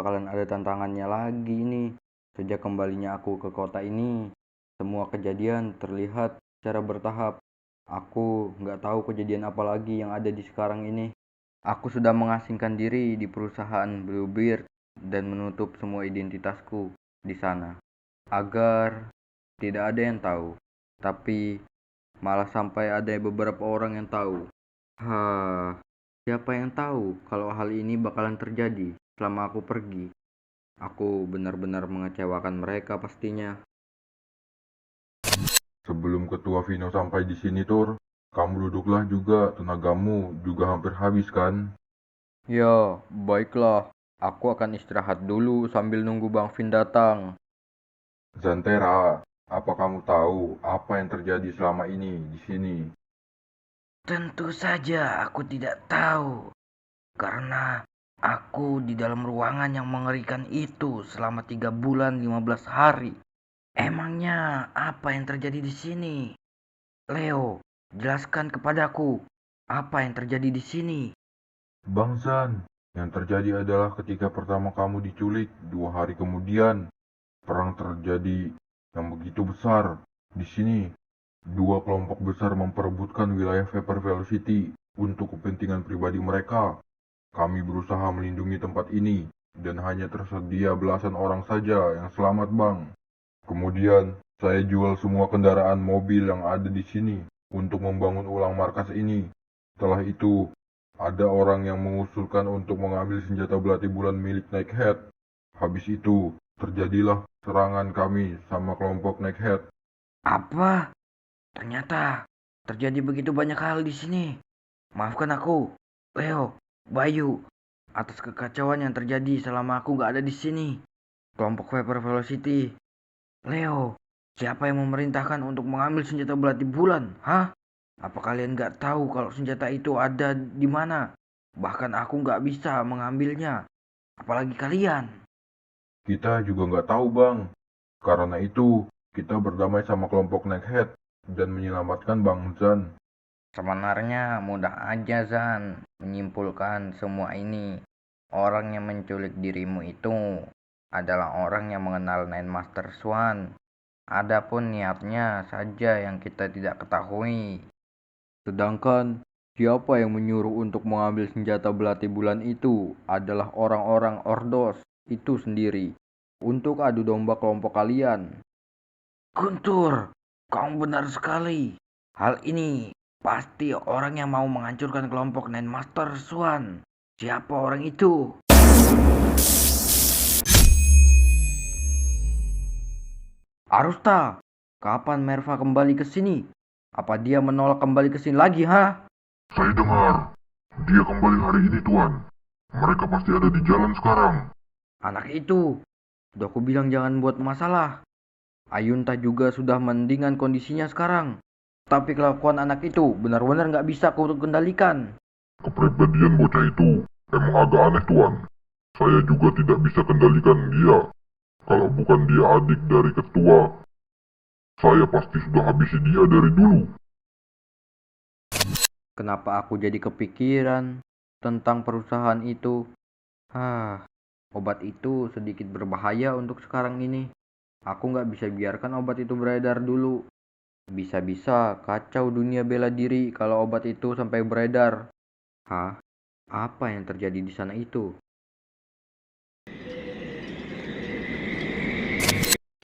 bakalan ada tantangannya lagi nih. Sejak kembalinya aku ke kota ini, semua kejadian terlihat secara bertahap. Aku nggak tahu kejadian apa lagi yang ada di sekarang ini. Aku sudah mengasingkan diri di perusahaan Bluebeard dan menutup semua identitasku di sana agar tidak ada yang tahu. Tapi malah sampai ada beberapa orang yang tahu. Hah, siapa yang tahu kalau hal ini bakalan terjadi selama aku pergi? Aku benar-benar mengecewakan mereka pastinya. Sebelum Ketua Vino sampai di sini, Tur, kamu duduklah juga, tenagamu juga hampir habis kan? Ya, baiklah. Aku akan istirahat dulu sambil nunggu Bang Vin datang. Zantera, apa kamu tahu apa yang terjadi selama ini di sini? Tentu saja aku tidak tahu, karena aku di dalam ruangan yang mengerikan itu selama 3 bulan 15 hari. Emangnya apa yang terjadi di sini? Leo, jelaskan kepadaku apa yang terjadi di sini. Bang Zan, yang terjadi adalah ketika pertama kamu diculik, 2 hari kemudian, perang terjadi yang begitu besar. Di sini, dua kelompok besar memperebutkan wilayah Vapor Velocity untuk kepentingan pribadi mereka. Kami berusaha melindungi tempat ini, dan hanya tersedia belasan orang saja yang selamat, Bang. Kemudian, saya jual semua kendaraan mobil yang ada di sini untuk membangun ulang markas ini. Setelah itu, ada orang yang mengusulkan untuk mengambil senjata belati bulan milik Snakehead. Habis itu, terjadilah serangan kami sama kelompok Snakehead. Apa? Ternyata terjadi begitu banyak hal di sini. Maafkan aku, Leo, Bayu, atas kekacauan yang terjadi selama aku gak ada di sini. Kelompok Vapor Velocity. Leo, siapa yang memerintahkan untuk mengambil senjata belati bulan? Hah? Apa kalian gak tahu kalau senjata itu ada di mana? Bahkan aku gak bisa mengambilnya. Apalagi kalian. Kita juga nggak tahu, Bang. Karena itu, kita berdamai sama kelompok Snakehead dan menyelamatkan Bang Zan. Sebenarnya mudah aja Zan menyimpulkan semua ini. Orang yang menculik dirimu itu adalah orang yang mengenal Nine Master Swan. Adapun niatnya saja yang kita tidak ketahui. Sedangkan siapa yang menyuruh untuk mengambil senjata belati bulan itu adalah orang-orang Ordos itu sendiri untuk adu domba kelompok kalian. Guntur, kamu benar sekali. Hal ini pasti orang yang mau menghancurkan kelompok Nine Master Swan. Siapa orang itu? Arusta, kapan Merva kembali ke sini? Apa dia menolak kembali ke sini lagi, ha? Saya dengar, dia kembali hari ini, Tuan. Mereka pasti ada di jalan sekarang. Anak itu, udah aku bilang jangan buat masalah. Ayunta juga sudah mendingan kondisinya sekarang. Tapi kelakuan anak itu benar-benar nggak bisa aku kendalikan. Kepribadian bocah itu emang agak aneh, Tuan. Saya juga tidak bisa kendalikan dia. Kalau bukan dia adik dari ketua, saya pasti sudah habisi dia dari dulu. Kenapa aku jadi kepikiran tentang perusahaan itu? Obat itu sedikit berbahaya untuk sekarang ini. Aku nggak bisa biarkan obat itu beredar dulu. Bisa-bisa kacau dunia bela diri kalau obat itu sampai beredar. Apa yang terjadi di sana itu?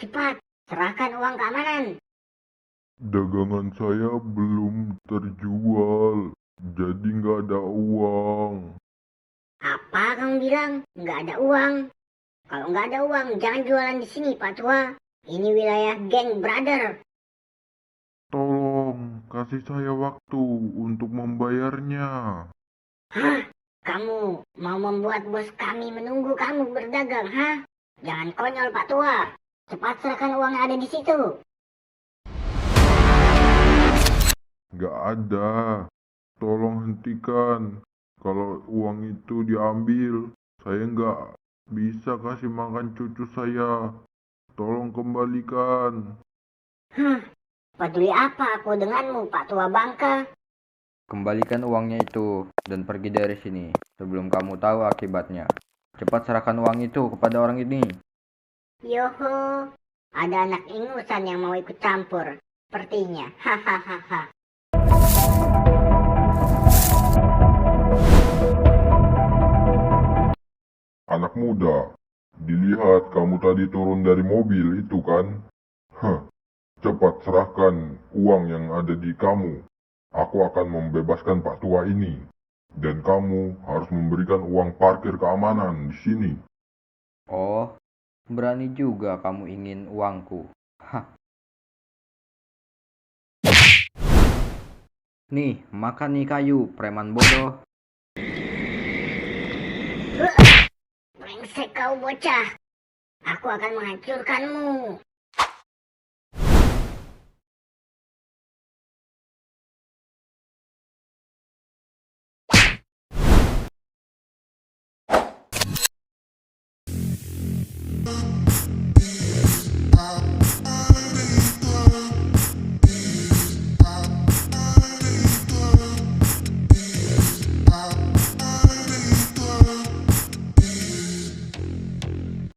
Cepat, serahkan uang keamanan. Dagangan saya belum terjual, jadi nggak ada uang. Apa kamu bilang? Nggak ada uang. Kalau nggak ada uang, jangan jualan di sini, Pak Tua. Ini wilayah geng brother. Tolong kasih saya waktu untuk membayarnya. Hah? Kamu mau membuat bos kami menunggu kamu berdagang, hah? Jangan konyol, Pak Tua. Cepat serahkan uang yang ada di situ. Nggak ada. Tolong hentikan. Kalau uang itu diambil, saya nggak bisa kasih makan cucu saya. Tolong kembalikan. Peduli apa aku denganmu, Pak Tua Bangka? Kembalikan uangnya itu dan pergi dari sini sebelum kamu tahu akibatnya. Cepat serahkan uang itu kepada orang ini. Yoho, ada anak ingusan yang mau ikut campur. Sepertinya. Hahaha. Anak muda, dilihat kamu tadi turun dari mobil itu kan? Cepat serahkan uang yang ada di kamu. Aku akan membebaskan Pak Tua ini. Dan kamu harus memberikan uang parkir keamanan di sini. Oh, berani juga kamu ingin uangku. Hah. Nih, makan nih kayu, preman bodoh. Brengsek kau bocah. Aku akan menghancurkanmu.